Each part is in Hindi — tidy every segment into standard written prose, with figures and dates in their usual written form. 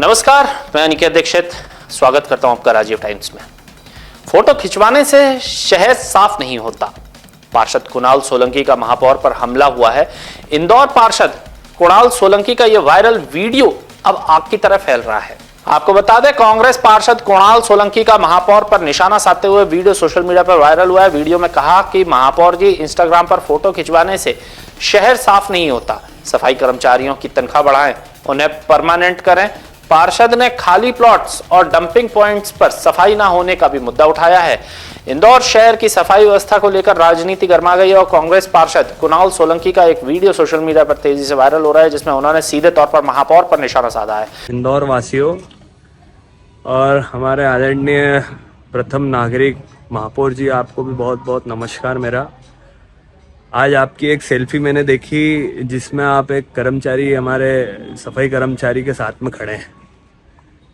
नमस्कार, मैं अनिकेत दीक्षित स्वागत करता हूं आपका राजीव टाइम्स में। फोटो खिंचवाने से शहर साफ नहीं होता। पार्षद कुणाल सोलंकी का महापौर पर हमला हुआ है। इंदौर पार्षद कुणाल सोलंकी का यह वायरल वीडियो अब आग की तरह फैल रहा है। आपको बता दें, कांग्रेस पार्षद कुणाल सोलंकी का महापौर पर निशाना साधते हुए वीडियो सोशल मीडिया पर वायरल हुआ है। वीडियो में कहा कि महापौर जी, इंस्टाग्राम पर फोटो खिंचवाने से शहर साफ नहीं होता। सफाई कर्मचारियों की तनख्वाह बढ़ाएं, उन्हें परमानेंट करें। पार्षद ने खाली प्लॉट्स और डंपिंग पॉइंट्स पर सफाई ना होने का भी मुद्दा उठाया है। इंदौर शहर की सफाई व्यवस्था को लेकर राजनीति गर्मा गई और कांग्रेस पार्षद कुणाल सोलंकी का एक वीडियो सोशल मीडिया पर तेजी से वायरल हो रहा है, जिसमें उन्होंने सीधे तौर पर महापौर पर निशाना साधा है। इंदौर वासियों और हमारे आदरणीय प्रथम नागरिक महापौर जी, आपको भी बहुत बहुत नमस्कार मेरा। आज आपकी एक सेल्फी मैंने देखी जिसमें आप एक कर्मचारी, हमारे सफाई कर्मचारी के साथ में खड़े हैं।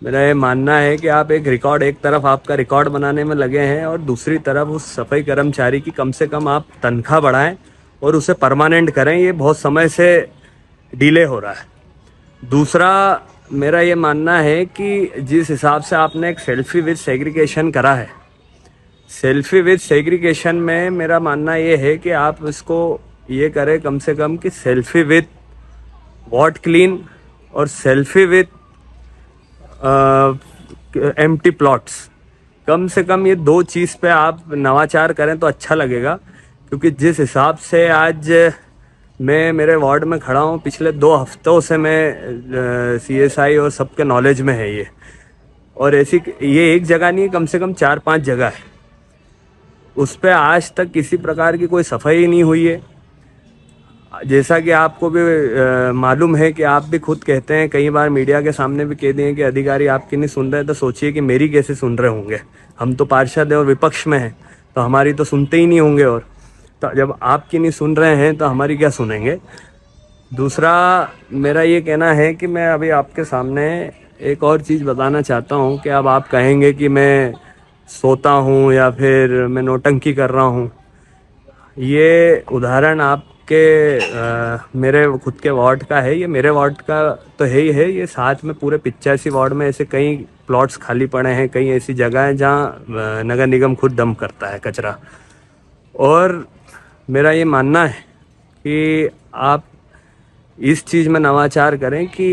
मेरा ये मानना है कि आप एक तरफ आपका रिकॉर्ड बनाने में लगे हैं और दूसरी तरफ उस सफाई कर्मचारी की कम से कम आप तनख्वाह बढ़ाएं और उसे परमानेंट करें। ये बहुत समय से डिले हो रहा है। दूसरा, मेरा ये मानना है कि जिस हिसाब से आपने एक सेल्फी विद सेग्रीगेशन करा है, सेल्फी विद सेग्रीगेशन में मेरा मानना ये है कि आप इसको ये करें कम से कम कि सेल्फी विद वॉट क्लीन और सेल्फी विद एम्प्टी प्लॉट्स। कम से कम ये दो चीज़ पे आप नवाचार करें तो अच्छा लगेगा, क्योंकि जिस हिसाब से आज मैं मेरे वार्ड में खड़ा हूँ, पिछले 2 हफ्तों से मैं CSI और सबके नॉलेज में है ये। और ऐसी ये एक जगह नहीं है, कम से कम 4-5 जगह है। उस पर आज तक किसी प्रकार की कोई सफाई नहीं हुई है। जैसा कि आपको भी मालूम है कि आप भी खुद कहते हैं, कई बार मीडिया के सामने भी कह दिए कि अधिकारी आपकी नहीं सुन रहे, तो सोचिए कि मेरी कैसे सुन रहे होंगे। हम तो पार्षद हैं और विपक्ष में हैं, तो हमारी तो सुनते ही नहीं होंगे। और तो जब आपकी नहीं सुन रहे हैं तो हमारी क्या सुनेंगे। दूसरा, मेरा ये कहना है कि मैं अभी आपके सामने एक और चीज़ बताना चाहता हूँ कि अब आप कहेंगे कि मैं सोता हूँ या फिर मैं नौटंकी कर रहा हूँ। ये उदाहरण आपके मेरे खुद के वार्ड का है। ये मेरे वार्ड का तो है ही है, ये साथ में पूरे 85 वार्ड में ऐसे कई प्लॉट्स खाली पड़े हैं, कई ऐसी जगह हैं जहाँ नगर निगम खुद डंप करता है कचरा। और मेरा ये मानना है कि आप इस चीज़ में नवाचार करें कि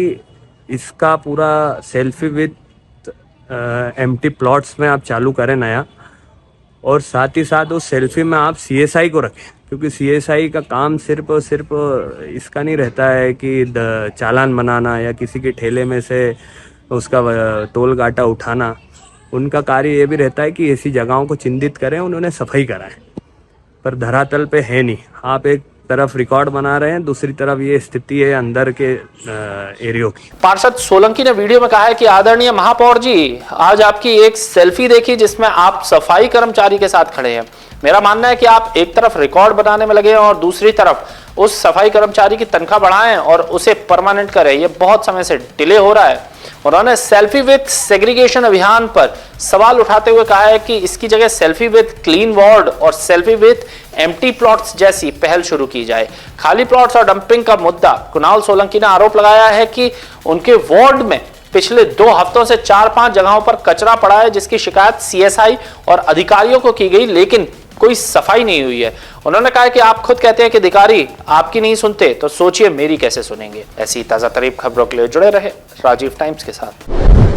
इसका पूरा सेल्फी विद एम्प्टी प्लॉट्स में आप चालू करें नया। और साथ ही साथ उस सेल्फी में आप CSI को रखें, क्योंकि CSI का काम सिर्फ और सिर्फ इसका नहीं रहता है कि चालान बनाना या किसी के ठेले में से उसका टोल गाटा उठाना। उनका कार्य ये भी रहता है कि ऐसी जगहों को चिन्हित करें, उन्होंने सफाई कराएं। पर धरातल पे है नहीं। आप एक तरफ रिकॉर्ड बना रहे हैं, दूसरी तरफ ये स्थिति है अंदर के एरियो की। पार्षद सोलंकी ने वीडियो में कहा है कि आदरणीय महापौर जी, आज आपकी एक सेल्फी देखी जिसमें आप सफाई कर्मचारी के साथ खड़े हैं। मेरा मानना है कि आप एक तरफ रिकॉर्ड बनाने में लगे हैं और दूसरी तरफ उस सफाई कर्मचारी की तनख्वाह बढ़ाएं और उसे परमानेंट करें। ये बहुत समय से डिले हो रहा है। उन्होंने सेल्फी विद सेग्रीगेशन अभियान पर सवाल उठाते हुए कहा है कि इसकी जगह सेल्फी विद क्लीन वार्ड और सेल्फी विद एम्प्टी प्लॉट्स जैसी पहल शुरू की जाए। खाली प्लॉट्स और डंपिंग का मुद्दा कुणाल सोलंकी ने आरोप लगाया है कि उनके वार्ड में पिछले 2 हफ्तों से 4-5 जगहों पर कचरा पड़ा है, जिसकी शिकायत CSI और अधिकारियों को की गई, लेकिन कोई सफाई नहीं हुई है। उन्होंने कहा कि आप खुद कहते हैं कि अधिकारी आपकी नहीं सुनते, तो सोचिए मेरी कैसे सुनेंगे। ऐसी ताजा तरीन खबरों के लिए जुड़े रहे राजीव टाइम्स के साथ।